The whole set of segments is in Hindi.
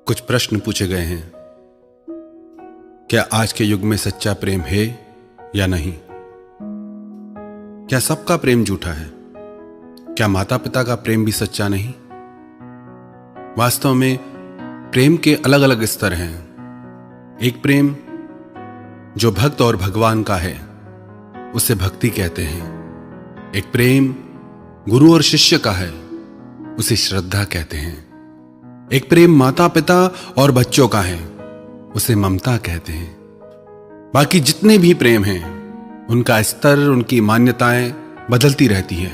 कुछ प्रश्न पूछे गए हैं। क्या आज के युग में सच्चा प्रेम है या नहीं? क्या सबका प्रेम झूठा है? क्या माता पिता का प्रेम भी सच्चा नहीं? वास्तव में प्रेम के अलग अलग स्तर हैं। एक प्रेम जो भक्त और भगवान का है उसे भक्ति कहते हैं। एक प्रेम गुरु और शिष्य का है उसे श्रद्धा कहते हैं। एक प्रेम माता पिता और बच्चों का है उसे ममता कहते हैं। बाकी जितने भी प्रेम हैं उनका स्तर, उनकी मान्यताएं बदलती रहती है।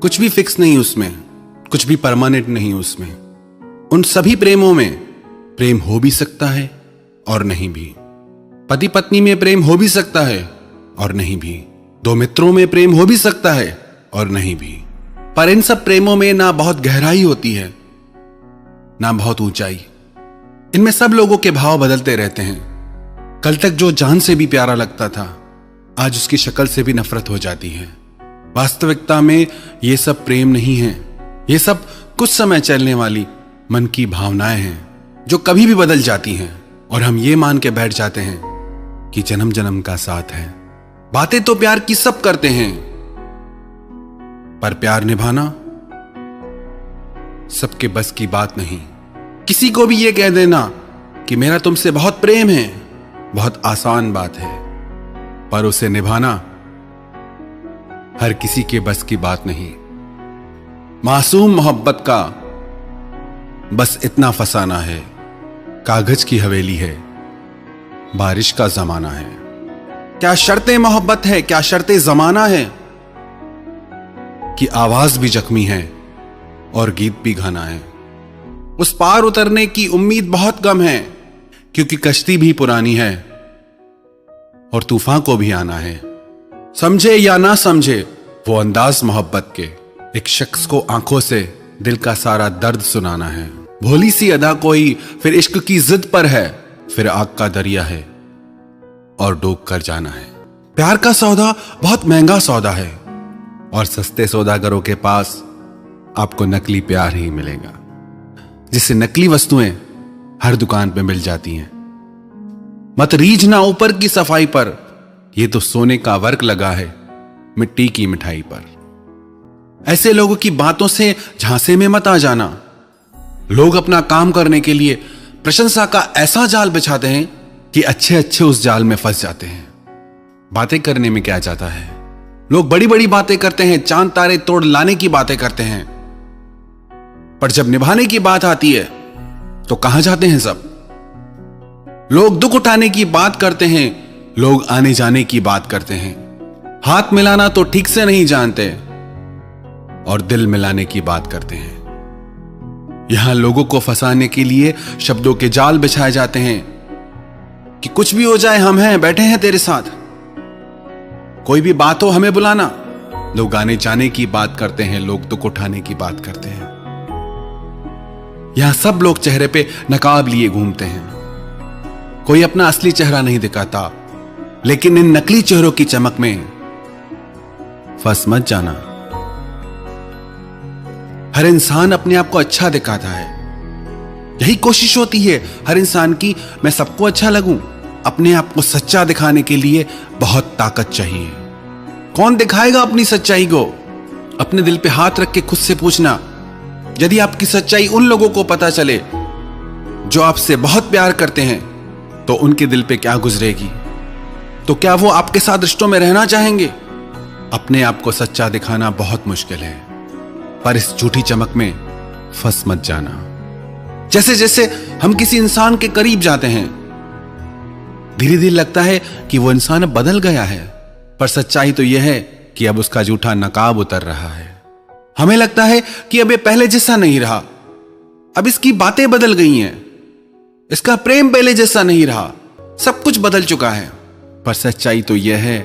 कुछ भी फिक्स नहीं उसमें, कुछ भी परमानेंट नहीं उसमें। उन सभी प्रेमों में प्रेम हो भी सकता है और नहीं भी। पति पत्नी में प्रेम हो भी सकता है और नहीं भी। दो मित्रों में प्रेम हो भी सकता है और नहीं भी। पर इन सब प्रेमों में ना बहुत गहराई होती है ना बहुत ऊंचाई। इनमें सब लोगों के भाव बदलते रहते हैं। कल तक जो जान से भी प्यारा लगता था आज उसकी शक्ल से भी नफरत हो जाती है। वास्तविकता में ये सब प्रेम नहीं है। ये सब कुछ समय चलने वाली मन की भावनाएं हैं जो कभी भी बदल जाती हैं और हम ये मान के बैठ जाते हैं कि जन्म जन्म का साथ है। बातें तो प्यार की सब करते हैं पर प्यार निभाना सबके बस की बात नहीं। किसी को भी यह कह देना कि मेरा तुमसे बहुत प्रेम है बहुत आसान बात है, पर उसे निभाना हर किसी के बस की बात नहीं। मासूम मोहब्बत का बस इतना फसाना है, कागज की हवेली है, बारिश का जमाना है। क्या शर्तें मोहब्बत है, क्या शर्तें जमाना है कि आवाज भी जख्मी है और गीत भी गाना है। उस पार उतरने की उम्मीद बहुत कम है क्योंकि कश्ती भी पुरानी है और तूफान को भी आना है। समझे या ना समझे वो अंदाज मोहब्बत के, एक शख्स को आंखों से दिल का सारा दर्द सुनाना है। भोली सी अदा कोई फिर इश्क की जिद पर है, फिर आग का दरिया है और डूब कर जाना है। प्यार का सौदा बहुत महंगा सौदा है और सस्ते सौदागरों के पास आपको नकली प्यार ही मिलेगा, जिससे नकली वस्तुएं हर दुकान पे मिल जाती हैं। मत रीझना ऊपर की सफाई पर, यह तो सोने का वर्क लगा है मिट्टी की मिठाई पर। ऐसे लोगों की बातों से झांसे में मत आ जाना। लोग अपना काम करने के लिए प्रशंसा का ऐसा जाल बिछाते हैं कि अच्छे अच्छे उस जाल में फंस जाते हैं। बातें करने में क्या जाता है, लोग बड़ी बड़ी बातें करते हैं, चांद तारे तोड़ लाने की बातें करते हैं, पर जब निभाने की बात आती है तो कहां जाते हैं सब। लोग दुख उठाने की बात करते हैं, लोग आने जाने की बात करते हैं, हाथ मिलाना तो ठीक से नहीं जानते और दिल मिलाने की बात करते हैं। यहां लोगों को फंसाने के लिए शब्दों के जाल बिछाए जाते हैं कि कुछ भी हो जाए हम हैं, बैठे हैं तेरे साथ, कोई भी बात हो हमें बुलाना। लोग आने जाने की बात करते हैं, लोग दुख उठाने की बात करते हैं। यहां सब लोग चेहरे पे नकाब लिए घूमते हैं। कोई अपना असली चेहरा नहीं दिखाता, लेकिन इन नकली चेहरों की चमक में फंस मत जाना। हर इंसान अपने आप को अच्छा दिखाता है। यही कोशिश होती है हर इंसान की, मैं सबको अच्छा लगूं। अपने आप को सच्चा दिखाने के लिए बहुत ताकत चाहिए। कौन दिखाएगा अपनी सच्चाई को? अपने दिल पे हाथ रख के खुद से पूछना, यदि आपकी सच्चाई उन लोगों को पता चले जो आपसे बहुत प्यार करते हैं तो उनके दिल पे क्या गुजरेगी? तो क्या वो आपके साथ रिश्तों में रहना चाहेंगे? अपने आप को सच्चा दिखाना बहुत मुश्किल है, पर इस झूठी चमक में फंस मत जाना। जैसे जैसे हम किसी इंसान के करीब जाते हैं धीरे धीरे लगता है कि वो इंसान अब बदल गया है, पर सच्चाई तो यह है कि अब उसका झूठा नकाब उतर रहा है। हमें लगता है कि अब ये पहले जैसा नहीं रहा, अब इसकी बातें बदल गई हैं, इसका प्रेम पहले जैसा नहीं रहा, सब कुछ बदल चुका है। पर सच्चाई तो यह है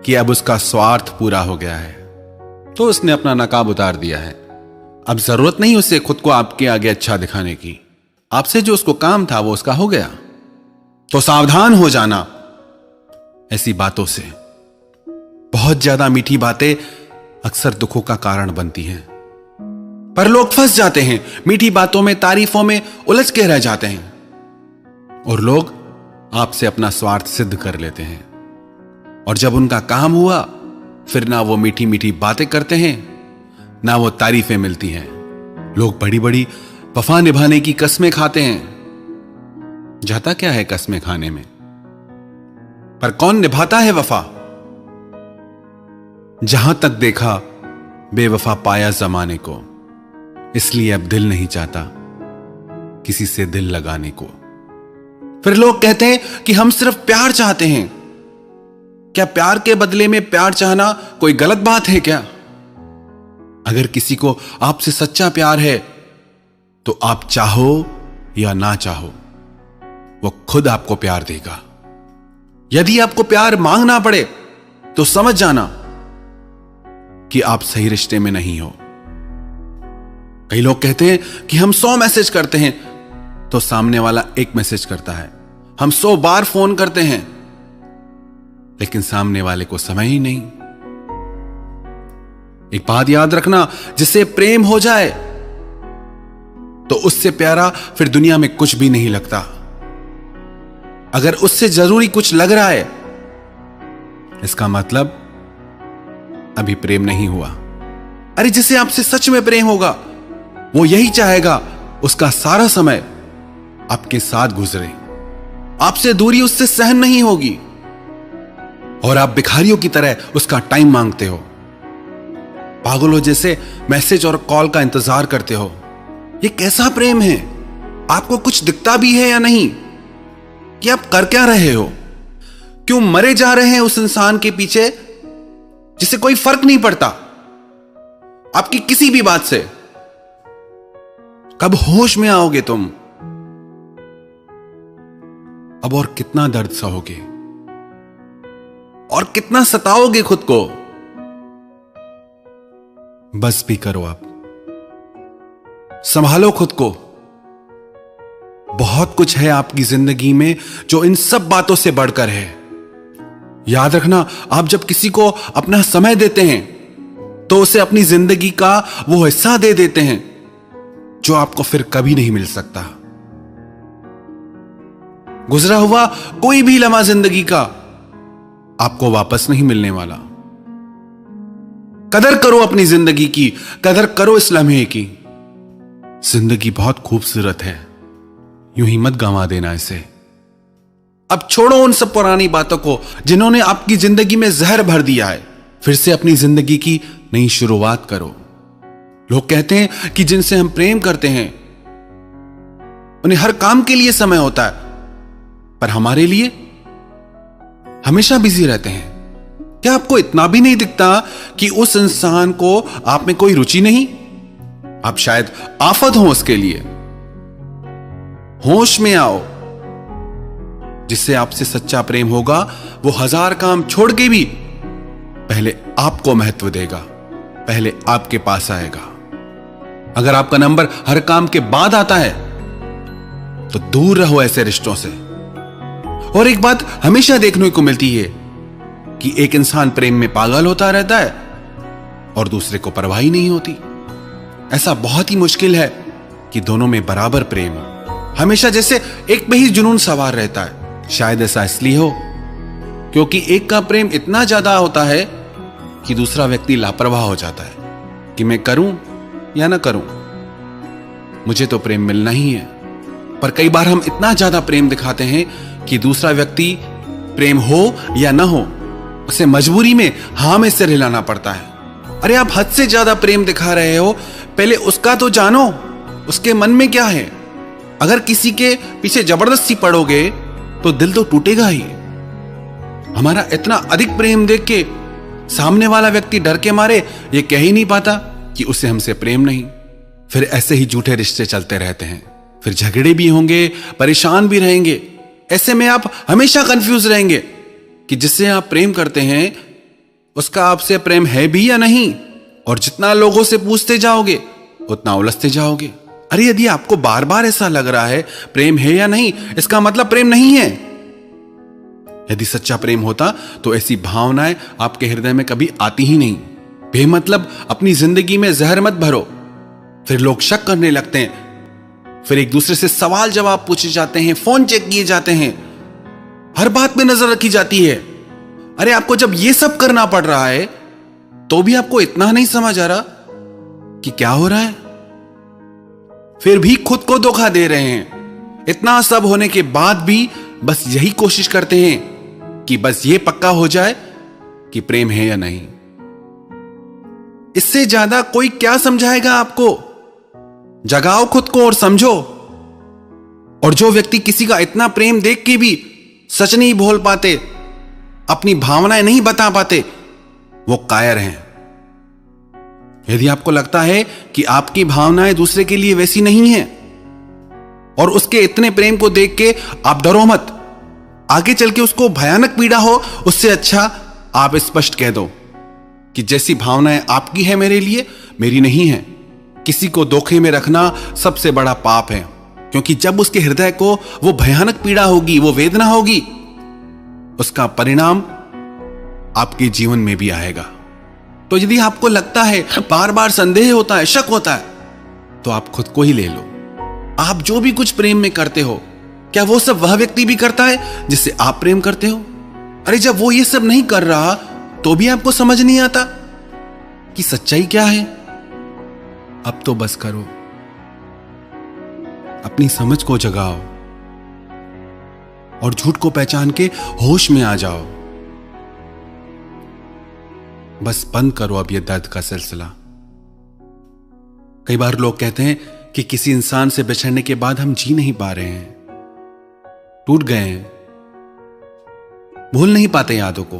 कि अब उसका स्वार्थ पूरा हो गया है, तो उसने अपना नकाब उतार दिया है। अब जरूरत नहीं उसे खुद को आपके आगे अच्छा दिखाने की। आपसे जो उसको काम था वो उसका हो गया। तो सावधान हो जाना ऐसी बातों से। बहुत ज्यादा मीठी बातें अक्सर दुखों का कारण बनती हैं। पर लोग फंस जाते हैं, मीठी बातों में, तारीफों में उलझ के रह जाते हैं और लोग आपसे अपना स्वार्थ सिद्ध कर लेते हैं। और जब उनका काम हुआ, फिर ना वो मीठी मीठी बातें करते हैं, ना वो तारीफें मिलती हैं। लोग बड़ी बड़ी वफा निभाने की कस्में खाते हैं। जाता क्या है कस्में खाने में, पर कौन निभाता है वफा? जहां तक देखा बेवफा पाया जमाने को, इसलिए अब दिल नहीं चाहता किसी से दिल लगाने को। फिर लोग कहते हैं कि हम सिर्फ प्यार चाहते हैं। क्या प्यार के बदले में प्यार चाहना कोई गलत बात है क्या? अगर किसी को आपसे सच्चा प्यार है तो आप चाहो या ना चाहो, वो खुद आपको प्यार देगा। यदि आपको प्यार मांगना पड़े तो समझ जाना कि आप सही रिश्ते में नहीं हो। कई लोग कहते हैं कि हम 100 मैसेज करते हैं तो सामने वाला एक मैसेज करता है। हम 100 बार फोन करते हैं लेकिन सामने वाले को समय ही नहीं। एक बात याद रखना, जिससे प्रेम हो जाए तो उससे प्यारा फिर दुनिया में कुछ भी नहीं लगता। अगर उससे जरूरी कुछ लग रहा है, इसका मतलब अभी प्रेम नहीं हुआ। अरे जिसे आपसे सच में प्रेम होगा, वो यही चाहेगा उसका सारा समय आपके साथ गुजरे। आपसे दूरी उससे सहन नहीं होगी और आप भिखारियों की तरह उसका टाइम मांगते हो, पागलों जैसे मैसेज और कॉल का इंतजार करते हो। ये कैसा प्रेम है? आपको कुछ दिखता भी है या नहीं कि आप कर क्या रहे हो? क्यों मरे जा रहे हैं उस इंसान के पीछे जिसे कोई फर्क नहीं पड़ता आपकी किसी भी बात से? कब होश में आओगे तुम? अब और कितना दर्द सहोगे और कितना सताओगे खुद को? बस भी करो, आप संभालो खुद को। बहुत कुछ है आपकी जिंदगी में जो इन सब बातों से बढ़कर है। याद रखना, आप जब किसी को अपना समय देते हैं तो उसे अपनी जिंदगी का वो हिस्सा दे देते हैं जो आपको फिर कभी नहीं मिल सकता। गुजरा हुआ कोई भी लम्हा जिंदगी का आपको वापस नहीं मिलने वाला। कदर करो अपनी जिंदगी की, कदर करो इस लम्हे की। जिंदगी बहुत खूबसूरत है, यूं ही मत गंवा देना इसे। अब छोड़ो उन सब पुरानी बातों को जिन्होंने आपकी जिंदगी में जहर भर दिया है। फिर से अपनी जिंदगी की नई शुरुआत करो। लोग कहते हैं कि जिनसे हम प्रेम करते हैं उन्हें हर काम के लिए समय होता है, पर हमारे लिए हमेशा बिजी रहते हैं। क्या आपको इतना भी नहीं दिखता कि उस इंसान को आप में कोई रुचि नहीं? आप शायद आफत हो उसके लिए। होश में आओ। जिससे आपसे सच्चा प्रेम होगा वो 1000 काम छोड़ के भी पहले आपको महत्व देगा, पहले आपके पास आएगा। अगर आपका नंबर हर काम के बाद आता है तो दूर रहो ऐसे रिश्तों से। और एक बात हमेशा देखने को मिलती है कि एक इंसान प्रेम में पागल होता रहता है और दूसरे को परवाह ही नहीं होती। ऐसा बहुत ही मुश्किल है कि दोनों में बराबर प्रेम हो। हमेशा जैसे एक पे ही जुनून सवार रहता है। शायद ऐसा इसलिए हो क्योंकि एक का प्रेम इतना ज्यादा होता है कि दूसरा व्यक्ति लापरवाह हो जाता है कि मैं करूं या ना करूं, मुझे तो प्रेम मिलना ही है। पर कई बार हम इतना ज्यादा प्रेम दिखाते हैं कि दूसरा व्यक्ति प्रेम हो या ना हो उसे मजबूरी में हां में सिर हिलाना पड़ता है। अरे आप हद से ज्यादा प्रेम दिखा रहे हो, पहले उसका तो जानो, उसके मन में क्या है। अगर किसी के पीछे जबरदस्ती पड़ोगे तो दिल तो टूटेगा ही। हमारा इतना अधिक प्रेम देख के सामने वाला व्यक्ति डर के मारे ये कह ही नहीं पाता कि उसे हमसे प्रेम नहीं। फिर ऐसे ही झूठे रिश्ते चलते रहते हैं। फिर झगड़े भी होंगे, परेशान भी रहेंगे। ऐसे में आप हमेशा कंफ्यूज रहेंगे कि जिससे आप प्रेम करते हैं उसका आपसे प्रेम है भी या नहीं। और जितना लोगों से पूछते जाओगे उतना उलझते जाओगे। अरे यदि आपको बार बार ऐसा लग रहा है प्रेम है या नहीं, इसका मतलब प्रेम नहीं है। यदि सच्चा प्रेम होता तो ऐसी भावनाएं आपके हृदय में कभी आती ही नहीं। बेमतलब अपनी जिंदगी में जहर मत भरो। फिर लोग शक करने लगते हैं, फिर एक दूसरे से सवाल जवाब पूछे जाते हैं, फोन चेक किए जाते हैं, हर बात में नजर रखी जाती है। अरे आपको जब ये सब करना पड़ रहा है तो भी आपको इतना नहीं समझ आ रहा कि क्या हो रहा है? फिर भी खुद को धोखा दे रहे हैं। इतना सब होने के बाद भी बस यही कोशिश करते हैं कि बस ये पक्का हो जाए कि प्रेम है या नहीं। इससे ज्यादा कोई क्या समझाएगा आपको? जगाओ खुद को और समझो। और जो व्यक्ति किसी का इतना प्रेम देख के भी सच नहीं बोल पाते, अपनी भावनाएं नहीं बता पाते, वो कायर हैं। यदि आपको लगता है कि आपकी भावनाएं दूसरे के लिए वैसी नहीं हैं और उसके इतने प्रेम को देख के आप डरो मत, आगे चल के उसको भयानक पीड़ा हो, उससे अच्छा आप स्पष्ट कह दो कि जैसी भावनाएं आपकी है मेरे लिए, मेरी नहीं है। किसी को धोखे में रखना सबसे बड़ा पाप है, क्योंकि जब उसके हृदय को वो भयानक पीड़ा होगी, वो वेदना होगी, उसका परिणाम आपके जीवन में भी आएगा। तो यदि आपको लगता है, बार बार संदेह होता है, शक होता है, तो आप खुद को ही ले लो। आप जो भी कुछ प्रेम में करते हो, क्या वो सब वह व्यक्ति भी करता है जिससे आप प्रेम करते हो? अरे जब वो ये सब नहीं कर रहा तो भी आपको समझ नहीं आता कि सच्चाई क्या है? अब तो बस करो, अपनी समझ को जगाओ और झूठ को पहचान के होश में आ जाओ। बस बंद करो अब ये दर्द का सिलसिला। कई बार लोग कहते हैं कि किसी इंसान से बिछड़ने के बाद हम जी नहीं पा रहे हैं, टूट गए हैं, भूल नहीं पाते यादों को।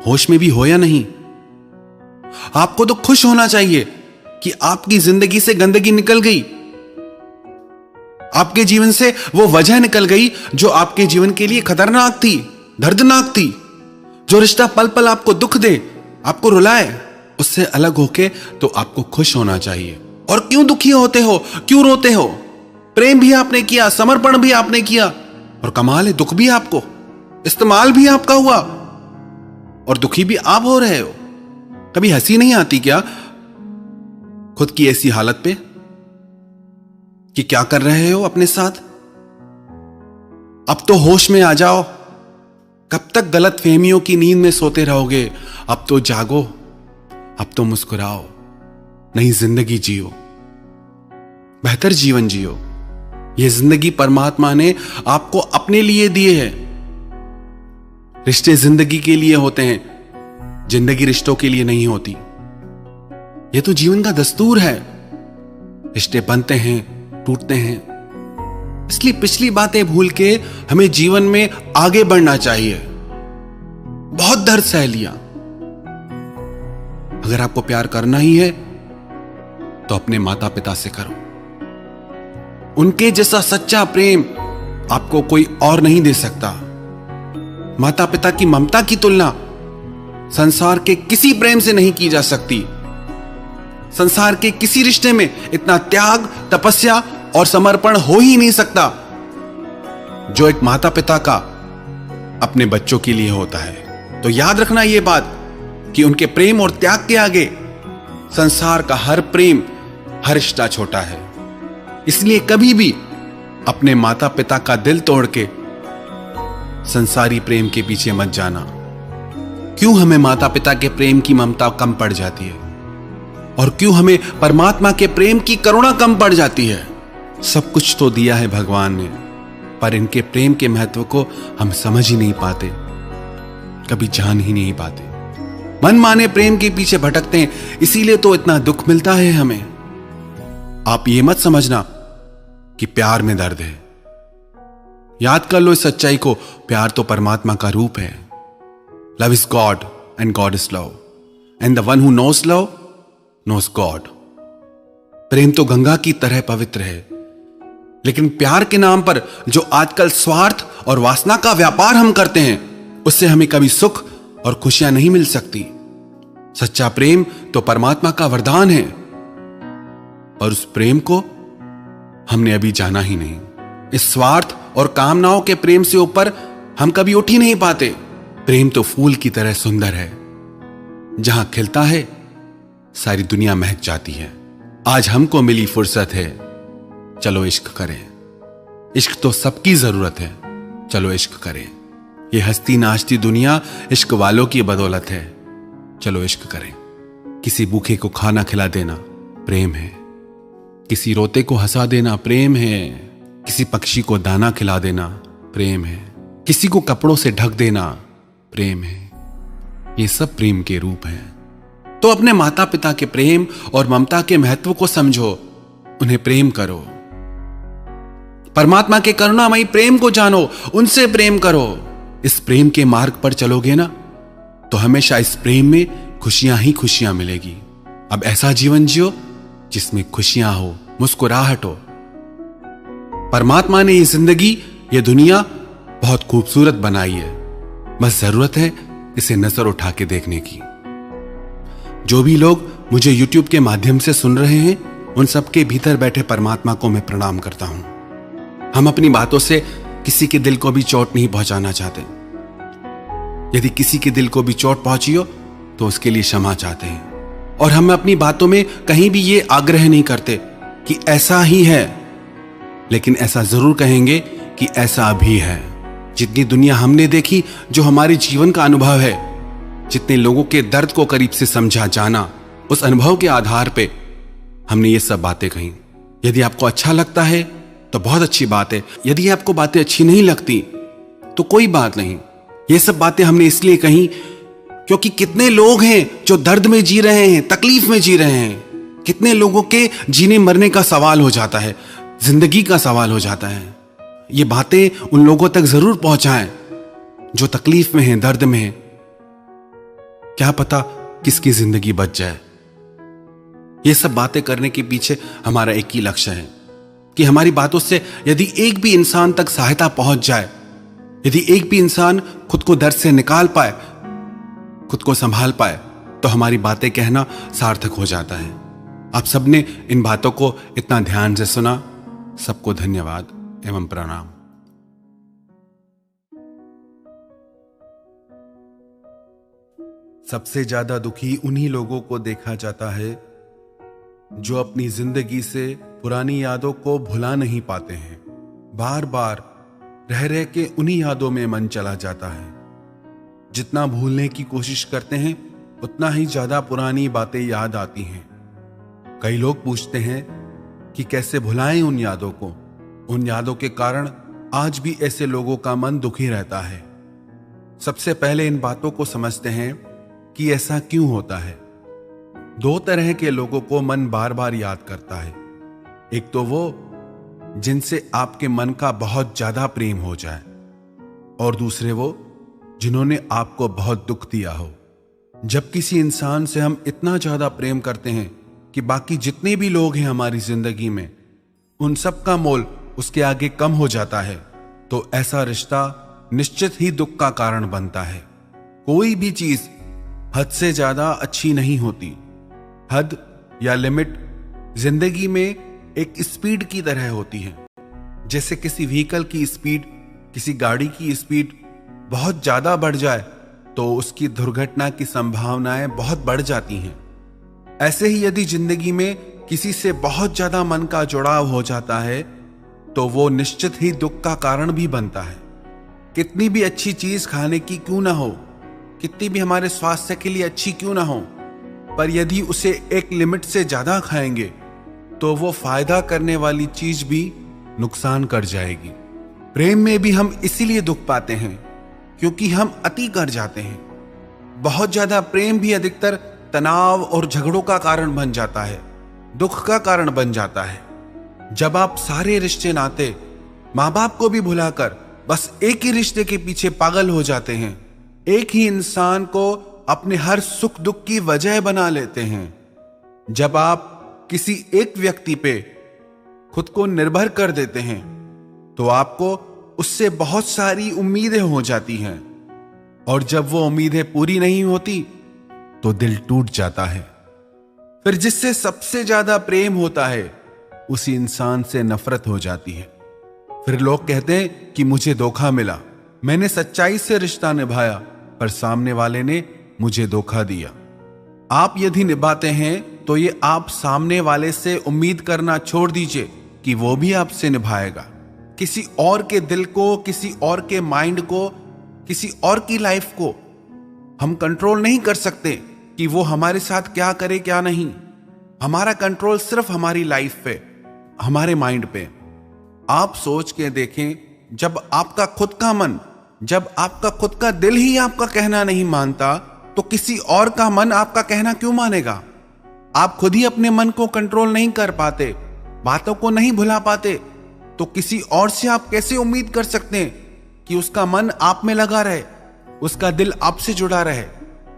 होश में भी हो या नहीं, आपको तो खुश होना चाहिए कि आपकी जिंदगी से गंदगी निकल गई, आपके जीवन से वो वजह निकल गई जो आपके जीवन के लिए खतरनाक थी, दर्दनाक थी। जो रिश्ता पल पल आपको दुख दे, आपको रुलाए, उससे अलग होके तो आपको खुश होना चाहिए। और क्यों दुखी होते हो, क्यों रोते हो? प्रेम भी आपने किया, समर्पण भी आपने किया, और कमाल है दुख भी आपको, इस्तेमाल भी आपका हुआ, और दुखी भी आप हो रहे हो। कभी हंसी नहीं आती क्या खुद की ऐसी हालत पे कि क्या कर रहे हो अपने साथ? अब तो होश में आ जाओ। कब तक गलत फहमियों की नींद में सोते रहोगे? अब तो जागो, अब तो मुस्कुराओ, नई जिंदगी जियो, बेहतर जीवन जियो। यह जिंदगी परमात्मा ने आपको अपने लिए दिए है। रिश्ते जिंदगी के लिए होते हैं, जिंदगी रिश्तों के लिए नहीं होती। यह तो जीवन का दस्तूर है। रिश्ते बनते हैं, टूटते हैं, इसलिए पिछली बातें भूल के हमें जीवन में आगे बढ़ना चाहिए। बहुत दर्द सह लिया। अगर आपको प्यार करना ही है तो अपने माता पिता से करो। उनके जैसा सच्चा प्रेम आपको कोई और नहीं दे सकता। माता पिता की ममता की तुलना संसार के किसी प्रेम से नहीं की जा सकती। संसार के किसी रिश्ते में इतना त्याग, तपस्या और समर्पण हो ही नहीं सकता जो एक माता पिता का अपने बच्चों के लिए होता है। तो याद रखना यह बात कि उनके प्रेम और त्याग के आगे संसार का हर प्रेम, हर रिश्ता छोटा है। इसलिए कभी भी अपने माता पिता का दिल तोड़ के संसारी प्रेम के पीछे मत जाना। क्यों हमें माता पिता के प्रेम की ममता कम पड़ जाती है, और क्यों हमें परमात्मा के प्रेम की करुणा कम पड़ जाती है? सब कुछ तो दिया है भगवान ने, पर इनके प्रेम के महत्व को हम समझ ही नहीं पाते, कभी जान ही नहीं पाते। मन माने प्रेम के पीछे भटकते हैं, इसीलिए तो इतना दुख मिलता है हमें। आप ये मत समझना कि प्यार में दर्द है। याद कर लो इस सच्चाई को, प्यार तो परमात्मा का रूप है। Love is God and God is love, and the one who knows love knows God. प्रेम तो गंगा की तरह पवित्र है, लेकिन प्यार के नाम पर जो आजकल स्वार्थ और वासना का व्यापार हम करते हैं, उससे हमें कभी सुख और खुशियां नहीं मिल सकती। सच्चा प्रेम तो परमात्मा का वरदान है, और उस प्रेम को हमने अभी जाना ही नहीं। इस स्वार्थ और कामनाओं के प्रेम से ऊपर हम कभी उठ ही नहीं पाते। प्रेम तो फूल की तरह सुंदर है, जहां खिलता है सारी दुनिया महक जाती है। आज हमको मिली फुर्सत है, चलो इश्क करें। इश्क तो सबकी जरूरत है, चलो इश्क करें। ये हंसती नाचती दुनिया इश्क वालों की बदौलत है, चलो इश्क करें। किसी भूखे को खाना खिला देना प्रेम है, किसी रोते को हंसा देना प्रेम है, किसी पक्षी को दाना खिला देना प्रेम है, किसी को कपड़ों से ढक देना प्रेम है। ये सब प्रेम के रूप हैं। तो अपने माता पिता के प्रेम और ममता के महत्व को समझो, उन्हें प्रेम करो। परमात्मा के करुणामयी प्रेम को जानो, उनसे प्रेम करो। इस प्रेम के मार्ग पर चलोगे ना तो हमेशा इस प्रेम में खुशियां ही खुशियां मिलेगी। अब ऐसा जीवन जियो जिसमें खुशियां हो, मुस्कुराहट हो। परमात्मा ने ये जिंदगी, ये दुनिया बहुत खूबसूरत बनाई है, बस जरूरत है इसे नजर उठा के देखने की। जो भी लोग मुझे YouTube के माध्यम से सुन रहे हैं, उन सबके भीतर बैठे परमात्मा को मैं प्रणाम करता हूं। हम अपनी बातों से किसी के दिल को भी चोट नहीं पहुंचाना चाहते। यदि किसी के दिल को भी चोट पहुंची हो तो उसके लिए क्षमा चाहते हैं। और हम अपनी बातों में कहीं भी ये आग्रह नहीं करते कि ऐसा ही है, लेकिन ऐसा जरूर कहेंगे कि ऐसा भी है। जितनी दुनिया हमने देखी, जो हमारे जीवन का अनुभव है, जितने लोगों के दर्द को करीब से समझा जाना, उस अनुभव के आधार पे हमने ये सब बातें कही। यदि आपको अच्छा लगता है तो बहुत अच्छी बात है, यदि आपको बातें अच्छी नहीं लगती तो कोई बात नहीं। ये सब बातें हमने इसलिए कही क्योंकि कितने लोग हैं जो दर्द में जी रहे हैं, तकलीफ में जी रहे हैं। कितने लोगों के जीने मरने का सवाल हो जाता है, जिंदगी का सवाल हो जाता है। ये बातें उन लोगों तक जरूर पहुंचाएं जो तकलीफ में हैं, दर्द में हैं। क्या पता किसकी जिंदगी बच जाए। ये सब बातें करने के पीछे हमारा एक ही लक्ष्य है कि हमारी बातों से यदि एक भी इंसान तक सहायता पहुंच जाए, यदि एक भी इंसान खुद को दर्द से निकाल पाए, खुद को संभाल पाए, तो हमारी बातें कहना सार्थक हो जाता है। आप सबने इन बातों को इतना ध्यान से सुना, सबको धन्यवाद एवं प्रणाम। सबसे ज्यादा दुखी उन्हीं लोगों को देखा जाता है जो अपनी जिंदगी से पुरानी यादों को भुला नहीं पाते हैं। बार बार रह रह के उन्हीं यादों में मन चला जाता है। जितना भूलने की कोशिश करते हैं उतना ही ज्यादा पुरानी बातें याद आती हैं। कई लोग पूछते हैं कि कैसे भुलाएं उन यादों को। उन यादों के कारण आज भी ऐसे लोगों का मन दुखी रहता है। सबसे पहले इन बातों को समझते हैं कि ऐसा क्यों होता है। दो तरह के लोगों को मन बार बार याद करता है। एक तो वो जिनसे आपके मन का बहुत ज्यादा प्रेम हो जाए, और दूसरे वो जिन्होंने आपको बहुत दुख दिया हो। जब किसी इंसान से हम इतना ज्यादा प्रेम करते हैं कि बाकी जितने भी लोग हैं हमारी जिंदगी में, उन सब का मोल उसके आगे कम हो जाता है, तो ऐसा रिश्ता निश्चित ही दुख का कारण बनता है। कोई भी चीज हद से ज्यादा अच्छी नहीं होती। हद या लिमिट जिंदगी में एक स्पीड की तरह होती है। जैसे किसी व्हीकल की स्पीड, किसी गाड़ी की स्पीड बहुत ज्यादा बढ़ जाए तो उसकी दुर्घटना की संभावनाएं बहुत बढ़ जाती हैं। ऐसे ही यदि जिंदगी में किसी से बहुत ज्यादा मन का जुड़ाव हो जाता है तो वो निश्चित ही दुख का कारण भी बनता है। कितनी भी अच्छी चीज खाने की क्यों ना हो, कितनी भी हमारे स्वास्थ्य के लिए अच्छी क्यों ना हो, पर यदि उसे एक लिमिट से ज्यादा खाएंगे तो वो फायदा करने वाली चीज भी नुकसान कर जाएगी। प्रेम में भी हम इसीलिए दुख पाते हैं क्योंकि हम अति कर जाते हैं। बहुत ज्यादा प्रेम भी अधिकतर तनाव और झगड़ों का कारण बन जाता है, दुख का कारण बन जाता है। जब आप सारे रिश्ते नाते, माँ बाप को भी भुलाकर बस एक ही रिश्ते के पीछे पागल हो जाते हैं, एक ही इंसान को अपने हर सुख दुख की वजह बना लेते हैं, जब आप किसी एक व्यक्ति पे खुद को निर्भर कर देते हैं तो आपको उससे बहुत सारी उम्मीदें हो जाती हैं, और जब वो उम्मीदें पूरी नहीं होती तो दिल टूट जाता है। फिर जिससे सबसे ज्यादा प्रेम होता है उसी इंसान से नफरत हो जाती है। फिर लोग कहते हैं कि मुझे धोखा मिला, मैंने सच्चाई से रिश्ता निभाया पर सामने वाले ने मुझे धोखा दिया। आप यदि निभाते हैं तो ये आप सामने वाले से उम्मीद करना छोड़ दीजिए कि वो भी आपसे निभाएगा। किसी और के दिल को, किसी और के माइंड को, किसी और की लाइफ को हम कंट्रोल नहीं कर सकते कि वो हमारे साथ क्या करे क्या नहीं। हमारा कंट्रोल सिर्फ हमारी लाइफ पे, हमारे माइंड पे। आप सोच के देखें, जब आपका खुद का मन, जब आपका खुद का दिल ही आपका कहना नहीं मानता, तो किसी और का मन आपका कहना क्यों मानेगा? आप खुद ही अपने मन को कंट्रोल नहीं कर पाते, बातों को नहीं भुला पाते, तो किसी और से आप कैसे उम्मीद कर सकते हैं कि उसका मन आप में लगा रहे, उसका दिल आपसे जुड़ा रहे?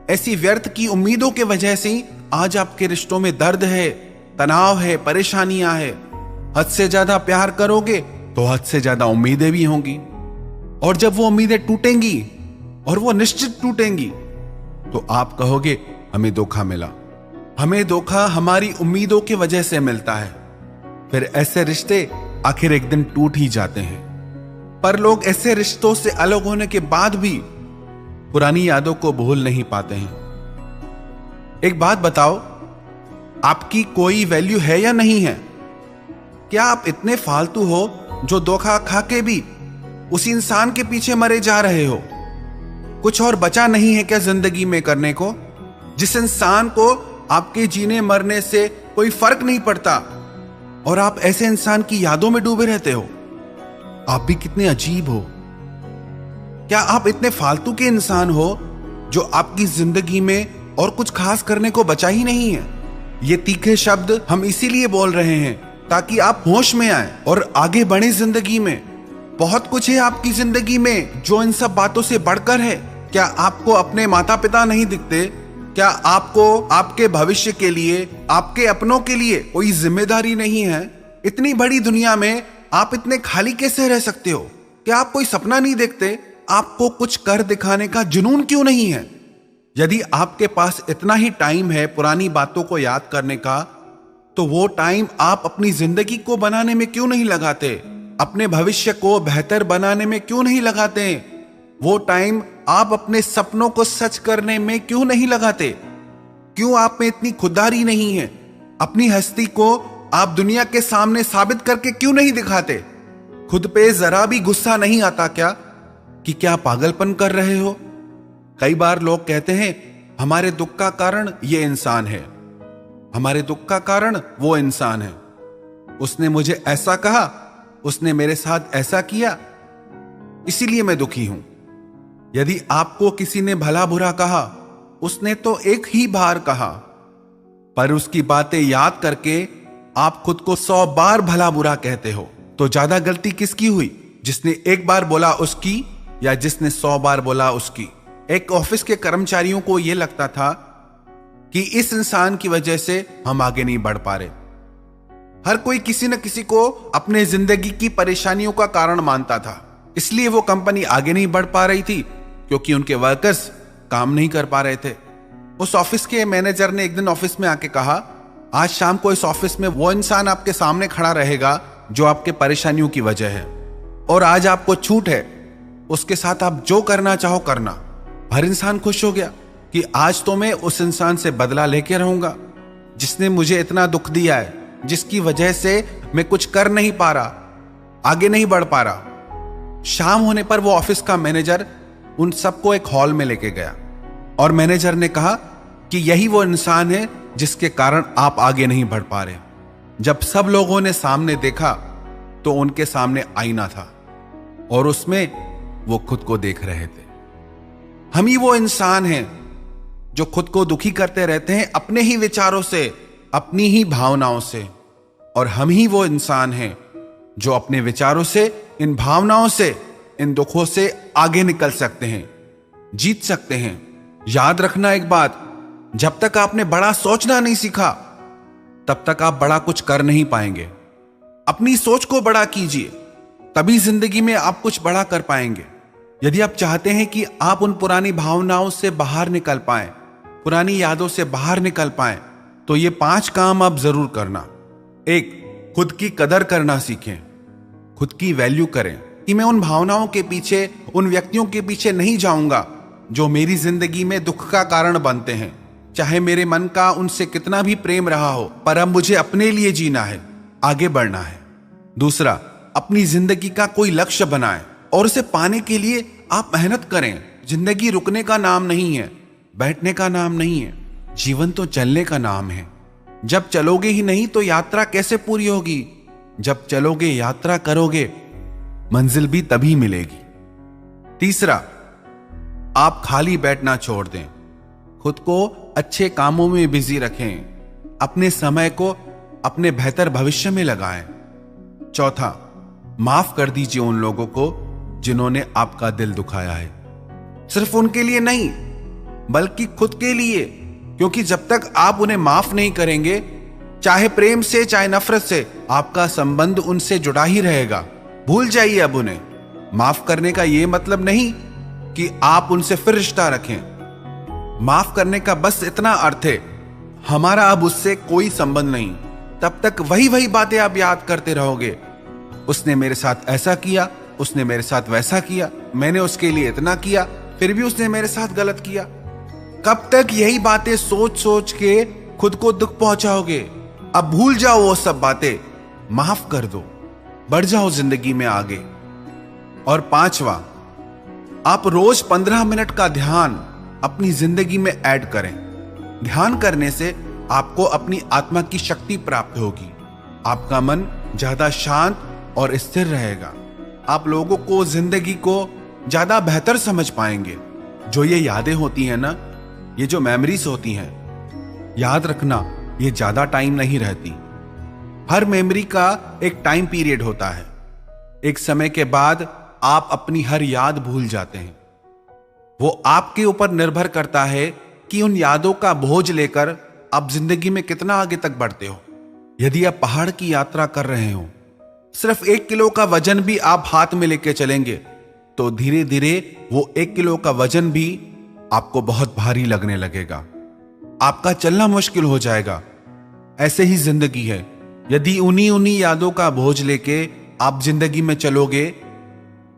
ऐसी व्यर्थ की उम्मीदों के वजह से ही आज आपके रिश्तों में दर्द है, तनाव है, परेशानियां है। हद से ज्यादा प्यार करोगे तो हद से ज्यादा उम्मीदें भी होंगी, और जब वो उम्मीदें टूटेंगी, और वो निश्चित टूटेंगी, तो आप कहोगे हमें धोखा मिला। हमें धोखा हमारी उम्मीदों की वजह से मिलता है। फिर ऐसे रिश्ते आखिर एक दिन टूट ही जाते हैं। पर लोग ऐसे रिश्तों से अलग होने के बाद भी पुरानी यादों को भूल नहीं पाते हैं। एक बात बताओ, आपकी कोई वैल्यू है या नहीं है? क्या आप इतने फालतू हो जो धोखा खा के भी उसी इंसान के पीछे मरे जा रहे हो? कुछ और बचा नहीं है क्या जिंदगी में करने को? जिस इंसान को आपके जीने मरने से कोई फर्क नहीं पड़ता, और आप ऐसे इंसान की यादों में डूबे रहते हो। आप भी कितने अजीब हो। क्या आप इतने फालतू के इंसान हो जो आपकी जिंदगी में और कुछ खास करने को बचा ही नहीं है? ये तीखे शब्द हम इसीलिए बोल रहे हैं ताकि आप होश में आए और आगे बढ़े जिंदगी में। बहुत कुछ है आपकी जिंदगी में जो इन सब बातों से बढ़कर है। क्या आपको अपने माता पिता नहीं दिखते? क्या आपको आपके भविष्य के लिए, आपके अपनों के लिए कोई जिम्मेदारी नहीं है? इतनी बड़ी दुनिया में आप इतने खाली कैसे रह सकते हो? क्या आप कोई सपना नहीं देखते? आपको कुछ कर दिखाने का जुनून क्यों नहीं है? यदि आपके पास इतना ही टाइम है पुरानी बातों को याद करने का, तो वो टाइम आप अपनी जिंदगी को बनाने में क्यों नहीं लगाते? अपने भविष्य को बेहतर बनाने में क्यों नहीं लगाते? वो टाइम आप अपने सपनों को सच करने में क्यों नहीं लगाते? क्यों आप में इतनी खुददारी नहीं है? अपनी हस्ती को आप दुनिया के सामने साबित करके क्यों नहीं दिखाते? खुद पे जरा भी गुस्सा नहीं आता क्या कि क्या पागलपन कर रहे हो? कई बार लोग कहते हैं हमारे दुख का कारण ये इंसान है, हमारे दुख का कारण वो इंसान है, उसने मुझे ऐसा कहा, उसने मेरे साथ ऐसा किया, इसीलिए मैं दुखी हूं। यदि आपको किसी ने भला बुरा कहा, उसने तो एक ही बार कहा, पर उसकी बातें याद करके आप खुद को 100 बार भला बुरा कहते हो। तो ज्यादा गलती किसकी हुई, जिसने एक बार बोला उसकी या जिसने 100 बार बोला उसकी? एक ऑफिस के कर्मचारियों को यह लगता था कि इस इंसान की वजह से हम आगे नहीं बढ़ पा रहे। हर कोई किसी न किसी को अपने जिंदगी की परेशानियों का कारण मानता था, इसलिए वो कंपनी आगे नहीं बढ़ पा रही थी, क्योंकि उनके वर्कर्स काम नहीं कर पा रहे थे। उस ऑफिस के मैनेजर ने एक दिन ऑफिस में आके कहा, आज शाम को इस ऑफिस में वो इंसान आपके सामने खड़ा रहेगा जो आपके परेशानियों की वजह है, और आज आपको छूट है, उसके साथ आप जो करना चाहो करना। हर इंसान खुश हो गया कि आज तो मैं उस इंसान से बदला लेके रहूंगा जिसने मुझे इतना दुख दिया है, जिसकी वजह से मैं कुछ कर नहीं पा रहा, आगे नहीं बढ़ पा रहा। शाम होने पर वो ऑफिस का मैनेजर उन सबको एक हॉल में लेके गया और मैनेजर ने कहा कि यही वो इंसान है जिसके कारण आप आगे नहीं बढ़ पा रहे। जब सब लोगों ने सामने देखा तो उनके सामने आईना था और उसमें वो खुद को देख रहे थे। हम ही वो इंसान हैं जो खुद को दुखी करते रहते हैं अपने ही विचारों से, अपनी ही भावनाओं से, और हम ही वो इंसान हैं जो अपने विचारों से, इन भावनाओं से, इन दुखों से आगे निकल सकते हैं, जीत सकते हैं। याद रखना एक बात, जब तक आपने बड़ा सोचना नहीं सीखा तब तक आप बड़ा कुछ कर नहीं पाएंगे। अपनी सोच को बड़ा कीजिए, तभी जिंदगी में आप कुछ बड़ा कर पाएंगे। यदि आप चाहते हैं कि आप उन पुरानी भावनाओं से बाहर निकल पाएं, पुरानी यादों से बाहर निकल पाएं, तो ये 5 काम आप जरूर करना। 1, खुद की कदर करना सीखें, खुद की वैल्यू करें कि मैं उन भावनाओं के पीछे, उन व्यक्तियों के पीछे नहीं जाऊंगा जो मेरी जिंदगी में दुख का कारण बनते हैं। चाहे मेरे मन का उनसे कितना भी प्रेम रहा हो, पर अब मुझे अपने लिए जीना है, आगे बढ़ना है। दूसरा, अपनी जिंदगी का कोई लक्ष्य बनाएं और उसे पाने के लिए आप मेहनत करें। जिंदगी रुकने का नाम नहीं है, बैठने का नाम नहीं है, जीवन तो चलने का नाम है। जब चलोगे ही नहीं तो यात्रा कैसे पूरी होगी? जब चलोगे, यात्रा करोगे, मंजिल भी तभी मिलेगी। तीसरा, आप खाली बैठना छोड़ दें, खुद को अच्छे कामों में बिजी रखें, अपने समय को अपने बेहतर भविष्य में लगाएं। चौथा, माफ कर दीजिए उन लोगों को जिन्होंने आपका दिल दुखाया है, सिर्फ उनके लिए नहीं बल्कि खुद के लिए, क्योंकि जब तक आप उन्हें माफ नहीं करेंगे, चाहे प्रेम से चाहे नफरत से, आपका संबंध उनसे जुड़ा ही रहेगा। भूल जाइए अब उन्हें। माफ करने का यह मतलब नहीं कि आप उनसे फिर रिश्ता रखें। माफ करने का बस इतना अर्थ है, हमारा अब उससे कोई संबंध नहीं। तब तक वही वही बातें आप याद करते रहोगे। उसने मेरे साथ ऐसा किया, उसने मेरे साथ वैसा किया, मैंने उसके लिए इतना किया, फिर भी उसने मेरे साथ गलत किया। कब तक यही बातें सोच सोच के खुद को दुख पहुंचाओगे? अब भूल जाओ वो सब बातें, माफ कर दो, बढ़ जाओ जिंदगी में आगे। और पांचवा, आप रोज 15 मिनट का ध्यान अपनी जिंदगी में ऐड करें। ध्यान करने से आपको अपनी आत्मा की शक्ति प्राप्त होगी, आपका मन ज्यादा शांत और स्थिर रहेगा, आप लोगों को, जिंदगी को ज्यादा बेहतर समझ पाएंगे। जो ये यादें होती हैं ना, ये जो मेमोरीज होती हैं, याद रखना, ये ज्यादा टाइम नहीं रहती। हर मेमोरी का एक टाइम पीरियड होता है। एक समय के बाद आप अपनी हर याद भूल जाते हैं। वो आपके ऊपर निर्भर करता है कि उन यादों का बोझ लेकर आप जिंदगी में कितना आगे तक बढ़ते हो। यदि आप पहाड़ की यात्रा कर रहे हो, सिर्फ 1 किलो का वजन भी आप हाथ में लेके चलेंगे, तो धीरे धीरे वो 1 किलो का वजन भी आपको बहुत भारी लगने लगेगा, आपका चलना मुश्किल हो जाएगा। ऐसे ही जिंदगी है। यदि उन्हीं यादों का बोझ लेके आप जिंदगी में चलोगे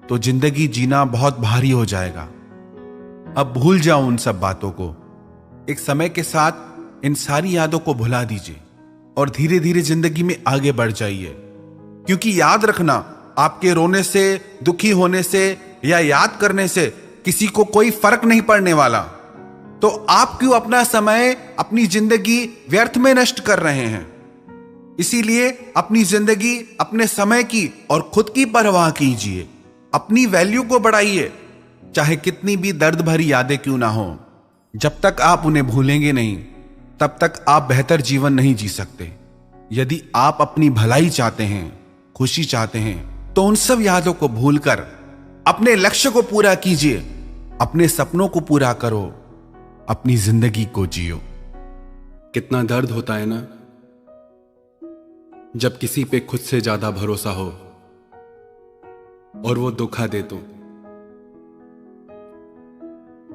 तो जिंदगी जीना बहुत भारी हो जाएगा। अब भूल जाओ उन सब बातों को। एक समय के साथ इन सारी यादों को भुला दीजिए और धीरे धीरे जिंदगी में आगे बढ़ जाइए। क्योंकि याद रखना, आपके रोने से, दुखी होने से या याद करने से किसी को कोई फर्क नहीं पड़ने वाला। तो आप क्यों अपना समय, अपनी जिंदगी व्यर्थ में नष्ट कर रहे हैं? इसीलिए अपनी जिंदगी, अपने समय की और खुद की परवाह कीजिए, अपनी वैल्यू को बढ़ाइए, चाहे कितनी भी दर्द भरी यादें क्यों ना हो। जब तक आप उन्हें भूलेंगे नहीं, तब तक आप बेहतर जीवन नहीं जी सकते। यदि आप अपनी भलाई चाहते हैं, खुशी चाहते हैं, तो उन सब यादों को भूलकर अपने लक्ष्य को पूरा कीजिए, अपने सपनों को पूरा करो, अपनी जिंदगी को जियो। कितना दर्द होता है ना, जब किसी पे खुद से ज्यादा भरोसा हो और वो धोखा दे तो,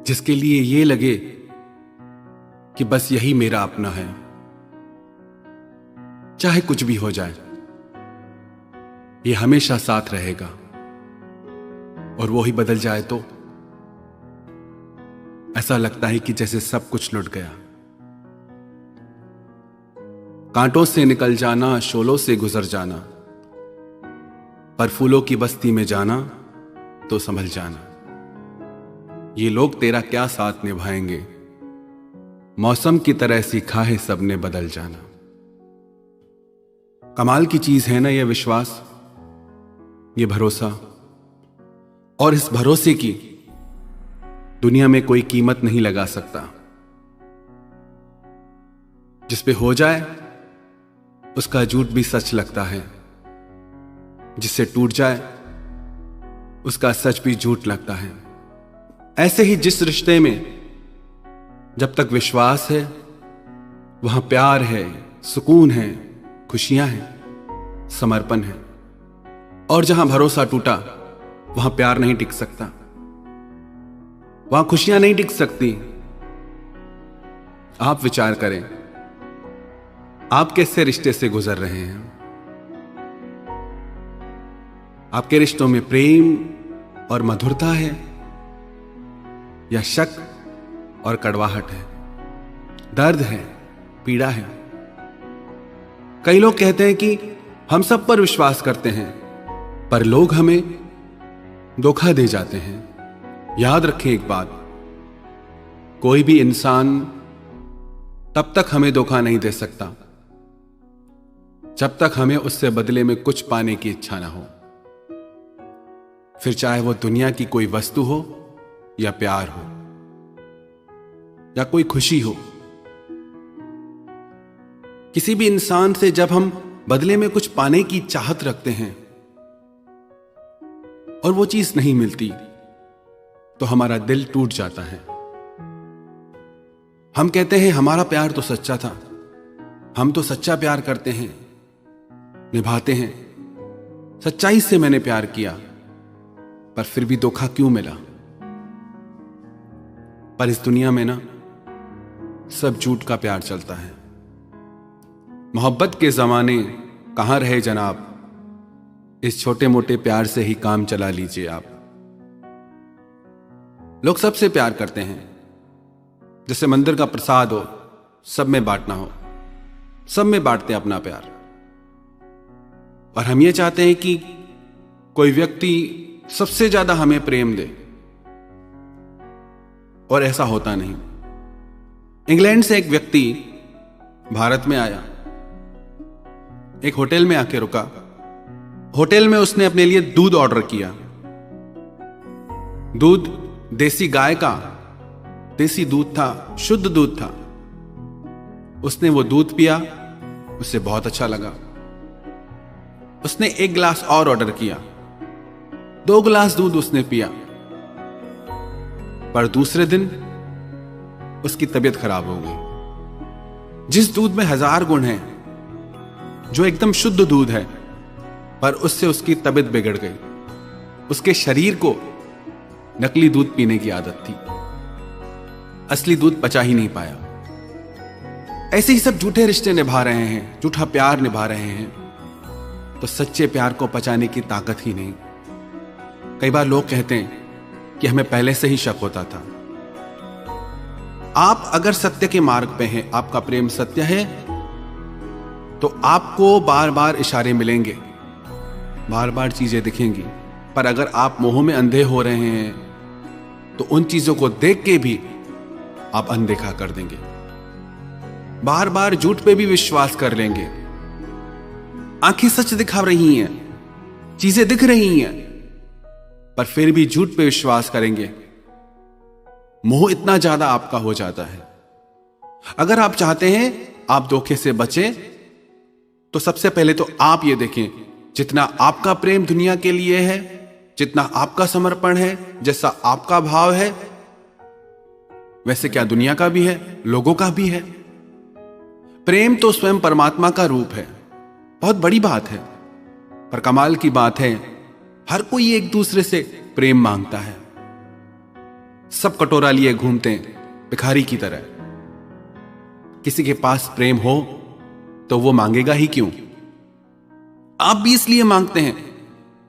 जिसके लिए ये लगे कि बस यही मेरा अपना है, चाहे कुछ भी हो जाए, ये हमेशा साथ रहेगा, और वो ही बदल जाए तो ऐसा लगता है कि जैसे सब कुछ लुट गया। कांटों से निकल जाना, शोलों से गुजर जाना, पर फूलों की बस्ती में जाना तो संभल जाना। ये लोग तेरा क्या साथ निभाएंगे, मौसम की तरह सीखा है सबने बदल जाना। कमाल की चीज है ना ये विश्वास, ये भरोसा, और इस भरोसे की दुनिया में कोई कीमत नहीं लगा सकता। जिस पे हो जाए उसका झूठ भी सच लगता है, जिससे टूट जाए उसका सच भी झूठ लगता है। ऐसे ही जिस रिश्ते में जब तक विश्वास है, वहां प्यार है, सुकून है, खुशियां हैं, समर्पण है, और जहां भरोसा टूटा वहां प्यार नहीं टिक सकता, वहां खुशियां नहीं टिक सकती। आप विचार करें, आप कैसे रिश्ते से गुजर रहे हैं? आपके रिश्तों में प्रेम और मधुरता है या शक और कड़वाहट है? दर्द है, पीड़ा है। कई लोग कहते हैं कि हम सब पर विश्वास करते हैं, पर लोग हमें धोखा दे जाते हैं। याद रखें एक बात, कोई भी इंसान तब तक हमें धोखा नहीं दे सकता जब तक हमें उससे बदले में कुछ पाने की इच्छा ना हो, फिर चाहे वो दुनिया की कोई वस्तु हो या प्यार हो या कोई खुशी हो। किसी भी इंसान से जब हम बदले में कुछ पाने की चाहत रखते हैं और वो चीज नहीं मिलती, तो हमारा दिल टूट जाता है। हम कहते हैं हमारा प्यार तो सच्चा था, हम तो सच्चा प्यार करते हैं, निभाते हैं, सच्चाई से मैंने प्यार किया, पर फिर भी धोखा क्यों मिला। पर इस दुनिया में ना सब झूठ का प्यार चलता है। मोहब्बत के जमाने कहां रहे जनाब, इस छोटे मोटे प्यार से ही काम चला लीजिए आप। लोग सबसे प्यार करते हैं, जैसे मंदिर का प्रसाद हो, सब में बांटना हो, सब में बांटते हैं अपना प्यार। और हम ये चाहते हैं कि कोई व्यक्ति सबसे ज्यादा हमें प्रेम दे, और ऐसा होता नहीं। इंग्लैंड से एक व्यक्ति भारत में आया, एक होटल में आके रुका। होटल में उसने अपने लिए दूध ऑर्डर किया। दूध देसी गाय का देसी दूध था, शुद्ध दूध था। उसने वो दूध पिया, उसे बहुत अच्छा लगा। उसने एक गिलास और ऑर्डर किया, 2 गिलास दूध उसने पिया। पर दूसरे दिन उसकी तबीयत खराब हो गई। जिस दूध में 1000 गुण हैं, जो एकदम शुद्ध दूध है, पर उससे उसकी तबीयत बिगड़ गई। उसके शरीर को नकली दूध पीने की आदत थी, असली दूध पचा ही नहीं पाया। ऐसे ही सब झूठे रिश्ते निभा रहे हैं, झूठा प्यार निभा रहे हैं, तो सच्चे प्यार को पचाने की ताकत ही नहीं। कई बार लोग कहते हैं कि हमें पहले से ही शक होता था। आप अगर सत्य के मार्ग पे हैं, आपका प्रेम सत्य है, तो आपको बार बार इशारे मिलेंगे, बार बार चीजें दिखेंगी। पर अगर आप मोह में अंधे हो रहे हैं, तो उन चीजों को देख के भी आप अनदेखा कर देंगे, बार बार झूठ पे भी विश्वास कर लेंगे। आंखें सच दिखा रही हैं, चीजें दिख रही हैं, पर फिर भी झूठ पे विश्वास करेंगे। मोह इतना ज्यादा आपका हो जाता है। अगर आप चाहते हैं आप धोखे से बचें, तो सबसे पहले तो आप ये देखें, जितना आपका प्रेम दुनिया के लिए है, जितना आपका समर्पण है, जैसा आपका भाव है, वैसे क्या दुनिया का भी है, लोगों का भी है। प्रेम तो स्वयं परमात्मा का रूप है, बहुत बड़ी बात है। पर कमाल की बात है, हर कोई एक दूसरे से प्रेम मांगता है। सब कटोरा लिए घूमते हैं भिखारी की तरह। किसी के पास प्रेम हो तो वो मांगेगा ही क्यों? आप भी इसलिए मांगते हैं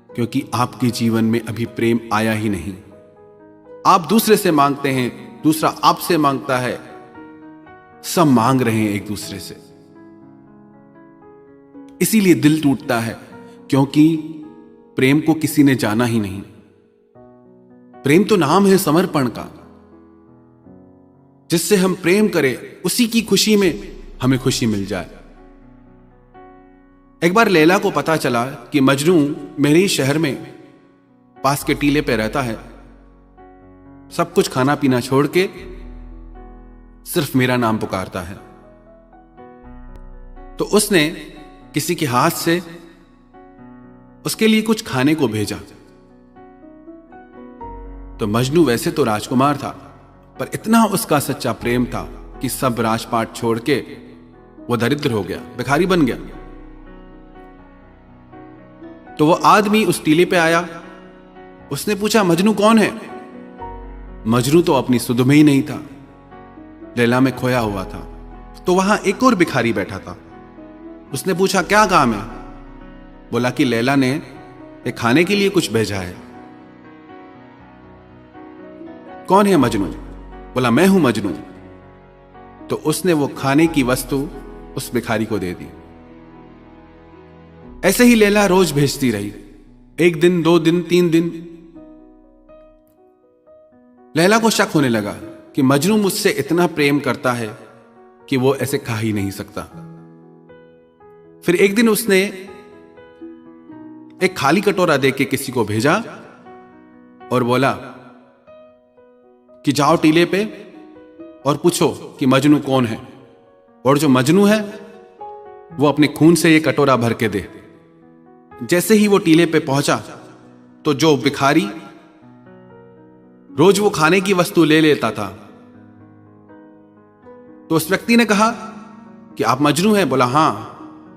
क्योंकि आपके जीवन में अभी प्रेम आया ही नहीं। आप दूसरे से मांगते हैं, दूसरा आपसे मांगता है, सब मांग रहे हैं एक दूसरे से। इसीलिए दिल टूटता है, क्योंकि प्रेम को किसी ने जाना ही नहीं। प्रेम तो नाम है समर्पण का। जिससे हम प्रेम करें, उसी की खुशी में हमें खुशी मिल जाए। एक बार लैला को पता चला कि मजनू मेरे ही शहर में पास के टीले पे रहता है, सब कुछ खाना पीना छोड़ के सिर्फ मेरा नाम पुकारता है। तो उसने किसी के हाथ से उसके लिए कुछ खाने को भेजा। तो मजनू वैसे तो राजकुमार था, पर इतना उसका सच्चा प्रेम था कि सब राजपाट छोड़ के वो दरिद्र हो गया, भिखारी बन गया। तो वो आदमी उस टीले पे आया, उसने पूछा मजनू कौन है? मजनू तो अपनी सुध में ही नहीं था, लैला में खोया हुआ था। तो वहां एक और भिखारी बैठा था। उसने पूछा क्या काम है? बोला कि लैला ने एक खाने के लिए कुछ भेजा है। कौन है मजनू? बोला मैं हूं मजनू। तो उसने वो खाने की वस्तु उस भिखारी को दे दी। ऐसे ही लैला रोज भेजती रही। 1 दिन, 2 दिन, 3 दिन। लैला को शक होने लगा कि मजनू मुझसे इतना प्रेम करता है कि वो ऐसे खा ही नहीं सकता। फिर एक दिन उसने एक खाली कटोरा देके किसी को भेजा और बोला कि जाओ टीले पे और पूछो कि मजनू कौन है, और जो मजनू है वो अपने खून से ये कटोरा भर के दे। जैसे ही वो टीले पे पहुंचा तो जो भिखारी रोज वो खाने की वस्तु ले लेता था, तो उस व्यक्ति ने कहा कि आप मजनू हैं? बोला हां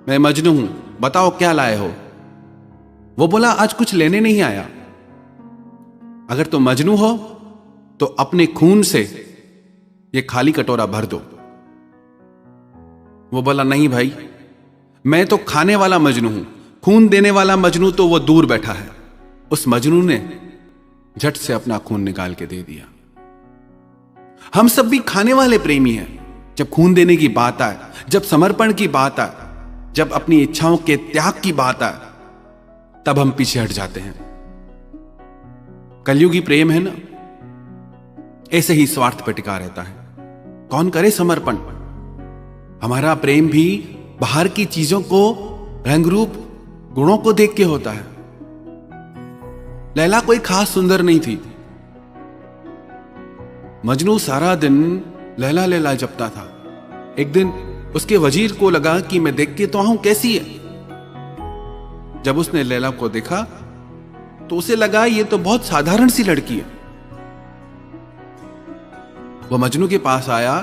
मैं मजनू हूं, बताओ क्या लाए हो? वो बोला आज कुछ लेने नहीं आया। अगर तुम मजनू हो तो अपने खून से ये खाली कटोरा भर दो। वो बोला नहीं भाई, मैं तो खाने वाला मजनू हूं, खून देने वाला मजनू तो वो दूर बैठा है। उस मजनू ने झट से अपना खून निकाल के दे दिया। हम सब भी खाने वाले प्रेमी हैं। जब खून देने की बात आए, जब समर्पण की बात आए, जब अपनी इच्छाओं के त्याग की बात आए, तब हम पीछे हट जाते हैं। कलयुगी प्रेम है ना, ऐसे ही स्वार्थ पे टिका रहता है। कौन करे समर्पण? हमारा प्रेम भी बाहर की चीजों को, रंग रूप, गुणों को देख के होता है। लैला कोई खास सुंदर नहीं थी। मजनू सारा दिन लैला लैला जपता था। एक दिन उसके वजीर को लगा कि मैं देख के तो आऊं कैसी है। जब उसने लैला को देखा तो उसे लगा ये तो बहुत साधारण सी लड़की है। वो मजनू के पास आया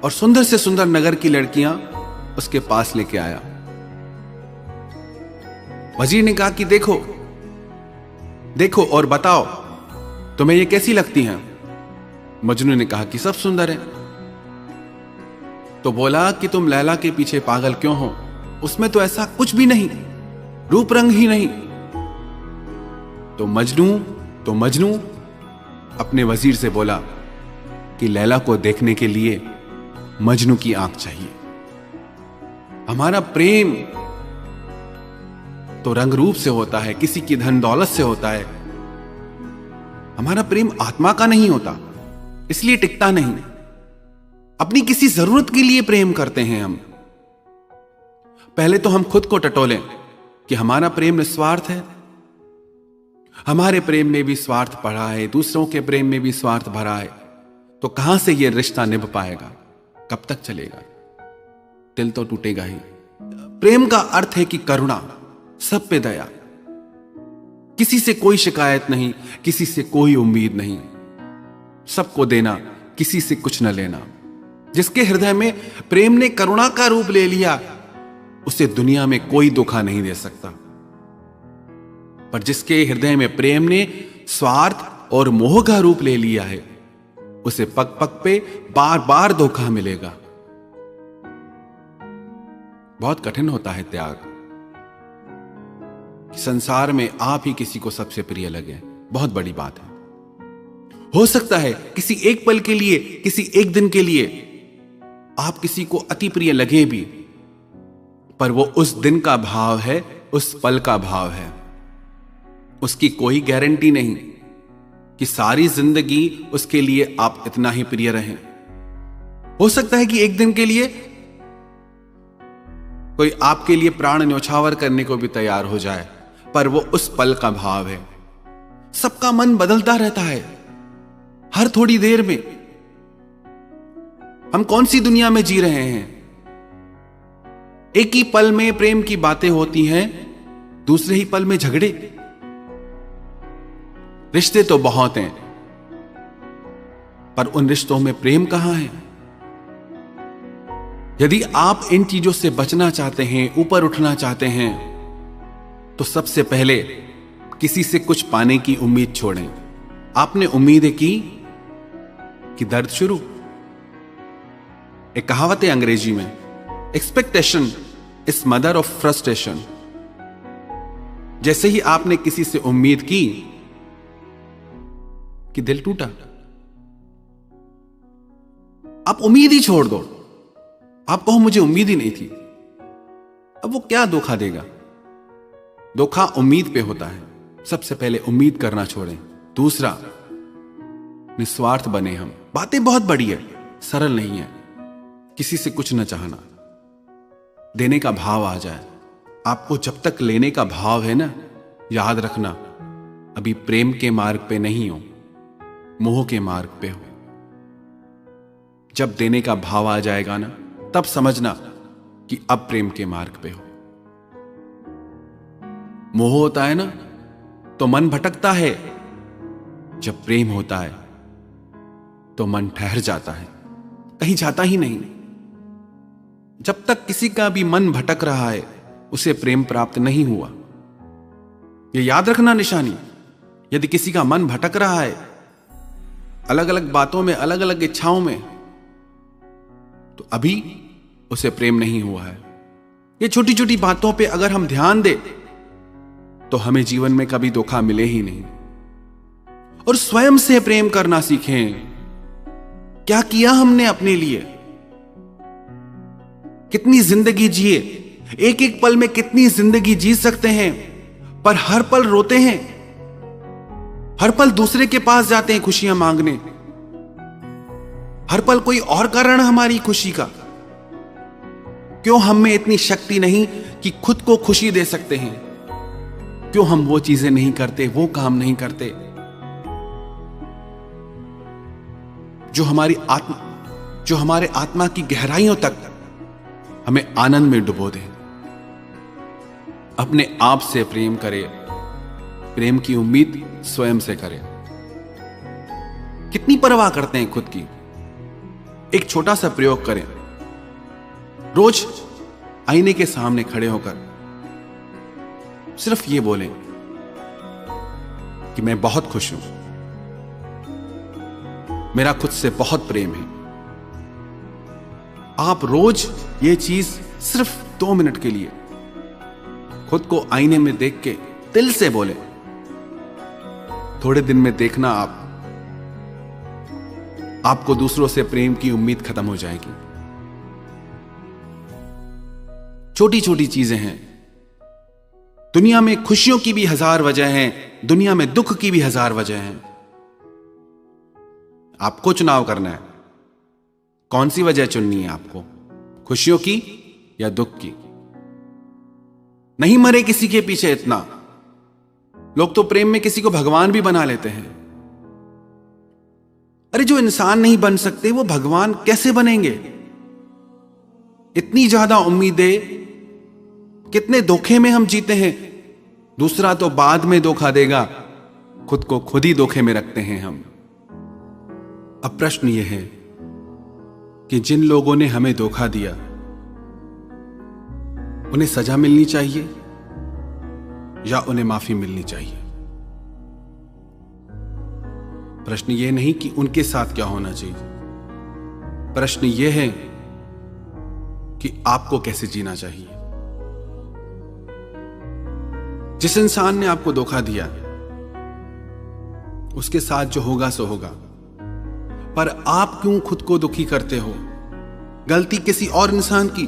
और सुंदर से सुंदर नगर की लड़कियां उसके पास लेके आया। वजीर ने कहा कि देखो देखो और बताओ तुम्हें ये कैसी लगती हैं? मजनू ने कहा कि सब सुंदर है। तो बोला कि तुम लैला के पीछे पागल क्यों हो? उसमें तो ऐसा कुछ भी नहीं, रूप रंग ही नहीं। तो मजनू अपने वजीर से बोला कि लैला को देखने के लिए मजनू की आंख चाहिए। हमारा प्रेम तो रंग रूप से होता है, किसी की धन दौलत से होता है। हमारा प्रेम आत्मा का नहीं होता, इसलिए टिकता नहीं। अपनी किसी जरूरत के लिए प्रेम करते हैं हम। पहले तो हम खुद को टटोलें कि हमारा प्रेम निस्वार्थ है। हमारे प्रेम में भी स्वार्थ पड़ा है, दूसरों के प्रेम में भी स्वार्थ भरा है, तो कहां से यह रिश्ता निभ पाएगा? कब तक चलेगा? दिल तो टूटेगा ही। प्रेम का अर्थ है कि करुणा, सब पे दया, किसी से कोई शिकायत नहीं, किसी से कोई उम्मीद नहीं, सबको देना, किसी से कुछ न लेना। जिसके हृदय में प्रेम ने करुणा का रूप ले लिया, उसे दुनिया में कोई धोखा नहीं दे सकता। पर जिसके हृदय में प्रेम ने स्वार्थ और मोह का रूप ले लिया है, उसे पग पग पे बार बार धोखा मिलेगा। बहुत कठिन होता है त्याग। संसार में आप ही किसी को सबसे प्रिय लगे, बहुत बड़ी बात है। हो सकता है किसी एक पल के लिए, किसी एक दिन के लिए आप किसी को अति प्रिय लगे भी, पर वो उस दिन का भाव है, उस पल का भाव है। उसकी कोई गारंटी नहीं कि सारी जिंदगी उसके लिए आप इतना ही प्रिय रहें। हो सकता है कि एक दिन के लिए कोई आपके लिए प्राण न्यौछावर करने को भी तैयार हो जाए, पर वो उस पल का भाव है। सबका मन बदलता रहता है हर थोड़ी देर में। हम कौन सी दुनिया में जी रहे हैं? एक ही पल में प्रेम की बातें होती हैं, दूसरे ही पल में झगड़े। रिश्ते तो बहुत हैं, पर उन रिश्तों में प्रेम कहां है? यदि आप इन चीजों से बचना चाहते हैं, ऊपर उठना चाहते हैं, तो सबसे पहले किसी से कुछ पाने की उम्मीद छोड़ें। आपने उम्मीदें की कि दर्द शुरू। एक कहावत है अंग्रेजी में, expectation is mother of frustration. जैसे ही आपने किसी से उम्मीद की कि दिल टूटा। आप उम्मीद ही छोड़ दो। आप कहो मुझे उम्मीद ही नहीं थी। अब वो क्या धोखा देगा? धोखा उम्मीद पे होता है। सबसे पहले उम्मीद करना छोड़ें। दूसरा, निस्वार्थ बने हम। बातें बहुत बड़ी है, सरल नहीं है। किसी से कुछ न चाहना, देने का भाव आ जाए। आपको जब तक लेने का भाव है ना, याद रखना अभी प्रेम के मार्ग पे नहीं हो, मोह के मार्ग पे हो। जब देने का भाव आ जाएगा ना, तब समझना कि अब प्रेम के मार्ग पे हो। मोह होता है ना तो मन भटकता है, जब प्रेम होता है तो मन ठहर जाता है, कहीं जाता ही नहीं। जब तक किसी का भी मन भटक रहा है, उसे प्रेम प्राप्त नहीं हुआ। यह याद रखना निशानी। यदि किसी का मन भटक रहा है अलग अलग बातों में, अलग अलग इच्छाओं में, तो अभी उसे प्रेम नहीं हुआ है। ये छोटी छोटी बातों पे अगर हम ध्यान दें तो हमें जीवन में कभी धोखा मिले ही नहीं। और स्वयं से प्रेम करना सीखें। क्या किया हमने अपने लिए? कितनी जिंदगी जिए, एक एक पल में कितनी जिंदगी जी सकते हैं, पर हर पल रोते हैं, हर पल दूसरे के पास जाते हैं खुशियां मांगने, हर पल कोई और कारण हमारी खुशी का। क्यों हम में इतनी शक्ति नहीं कि खुद को खुशी दे सकते हैं? क्यों हम वो चीजें नहीं करते, वो काम नहीं करते जो हमारे आत्मा की गहराइयों तक हमें आनंद में डुबो दे। अपने आप से प्रेम करें। प्रेम की उम्मीद स्वयं से करें। कितनी परवाह करते हैं खुद की? एक छोटा सा प्रयोग करें। रोज आईने के सामने खड़े होकर सिर्फ ये बोलें कि मैं बहुत खुश हूं, मेरा खुद से बहुत प्रेम है। आप रोज ये चीज सिर्फ 2 मिनट के लिए खुद को आईने में देख के दिल से बोले। थोड़े दिन में देखना आपको दूसरों से प्रेम की उम्मीद खत्म हो जाएगी। छोटी छोटी चीजें हैं। दुनिया में खुशियों की भी 1000 वजह हैं, दुनिया में दुख की भी 1000 वजह हैं। आपको चुनाव करना है, कौन सी वजह चुननी है आपको, खुशियों की या दुख की। नहीं मरे किसी के पीछे इतना। लोग तो प्रेम में किसी को भगवान भी बना लेते हैं। अरे जो इंसान नहीं बन सकते वो भगवान कैसे बनेंगे? इतनी ज्यादा उम्मीदें, कितने धोखे में हम जीते हैं। दूसरा तो बाद में धोखा देगा, खुद को खुद ही धोखे में रखते हैं हम। अब प्रश्न यह है कि जिन लोगों ने हमें धोखा दिया उन्हें सजा मिलनी चाहिए या उन्हें माफी मिलनी चाहिए? प्रश्न यह नहीं कि उनके साथ क्या होना चाहिए, प्रश्न यह है कि आपको कैसे जीना चाहिए। जिस इंसान ने आपको धोखा दिया उसके साथ जो होगा सो होगा, पर आप क्यों खुद को दुखी करते हो? गलती किसी और इंसान की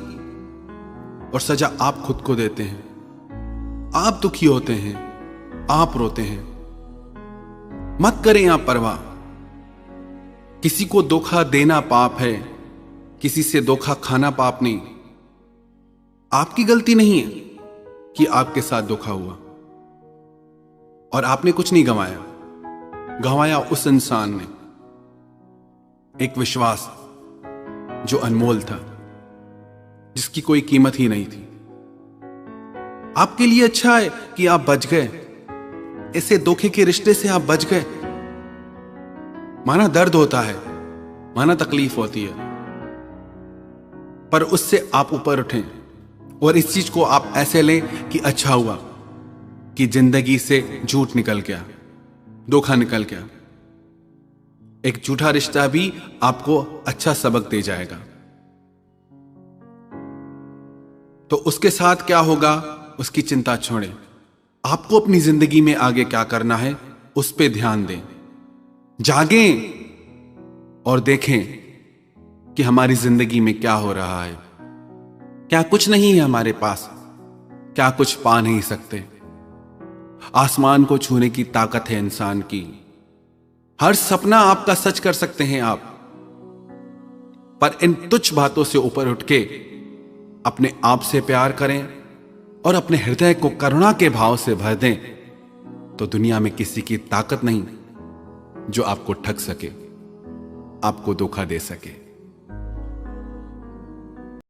और सजा आप खुद को देते हैं। आप दुखी होते हैं, आप रोते हैं। मत करें आप परवाह। किसी को धोखा देना पाप है, किसी से धोखा खाना पाप नहीं। आपकी गलती नहीं है कि आपके साथ धोखा हुआ और आपने कुछ नहीं गंवाया उस इंसान ने एक विश्वास जो अनमोल था, जिसकी कोई कीमत ही नहीं थी। आपके लिए अच्छा है कि आप बच गए, ऐसे धोखे के रिश्ते से आप बच गए। माना दर्द होता है, माना तकलीफ होती है, पर उससे आप ऊपर उठें और इस चीज को आप ऐसे लें कि अच्छा हुआ कि जिंदगी से झूठ निकल गया, धोखा निकल गया। एक झूठा रिश्ता भी आपको अच्छा सबक दे जाएगा। तो उसके साथ क्या होगा उसकी चिंता छोड़ें। आपको अपनी जिंदगी में आगे क्या करना है उस पे ध्यान दें। जागें और देखें कि हमारी जिंदगी में क्या हो रहा है। क्या कुछ नहीं है हमारे पास? क्या कुछ पा नहीं सकते? आसमान को छूने की ताकत है इंसान की। हर सपना आपका सच कर सकते हैं आप। पर इन तुच्छ बातों से ऊपर उठ के अपने आप से प्यार करें और अपने हृदय को करुणा के भाव से भर दें, तो दुनिया में किसी की ताकत नहीं जो आपको ठग सके, आपको धोखा दे सके।